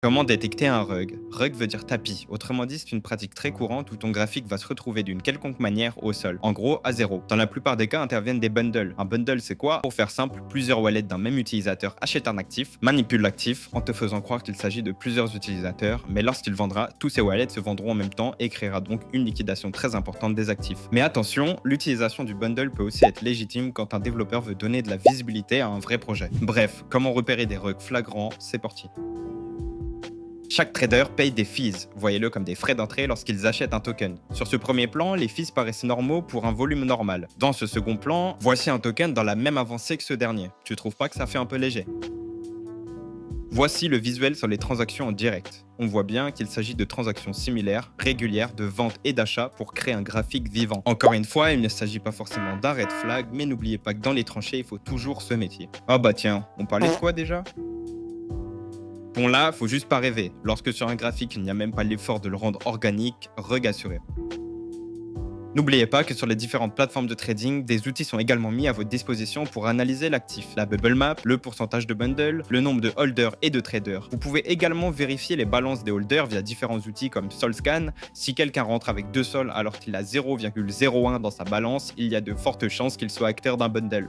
Comment détecter un rug? Rug veut dire tapis. Autrement dit, c'est une pratique très courante où ton graphique va se retrouver d'une quelconque manière au sol. En gros, à zéro. Dans la plupart des cas, interviennent des bundles. Un bundle, c'est quoi? Pour faire simple, plusieurs wallets d'un même utilisateur achètent un actif, manipulent l'actif en te faisant croire qu'il s'agit de plusieurs utilisateurs, mais lorsqu'il vendra, tous ces wallets se vendront en même temps et créera donc une liquidation très importante des actifs. Mais attention, l'utilisation du bundle peut aussi être légitime quand un développeur veut donner de la visibilité à un vrai projet. Bref, comment repérer des rugs flagrants? C'est parti. Chaque trader paye des fees, voyez-le comme des frais d'entrée lorsqu'ils achètent un token. Sur ce premier plan, les fees paraissent normaux pour un volume normal. Dans ce second plan, voici un token dans la même avancée que ce dernier. Tu trouves pas que ça fait un peu léger? Voici le visuel sur les transactions en direct. On voit bien qu'il s'agit de transactions similaires, régulières, de vente et d'achat pour créer un graphique vivant. Encore une fois, il ne s'agit pas forcément d'un red flag, mais n'oubliez pas que dans les tranchées, il faut toujours se méfier. Ah bah tiens, on parlait de quoi déjà? Bon là, faut juste pas rêver. Lorsque sur un graphique, il n'y a même pas l'effort de le rendre organique, rug assuré. N'oubliez pas que sur les différentes plateformes de trading, des outils sont également mis à votre disposition pour analyser l'actif. La bubble map, le pourcentage de bundle, le nombre de holders et de traders. Vous pouvez également vérifier les balances des holders via différents outils comme SolScan. Si quelqu'un rentre avec 2 sols alors qu'il a 0,01 dans sa balance, il y a de fortes chances qu'il soit acteur d'un bundle.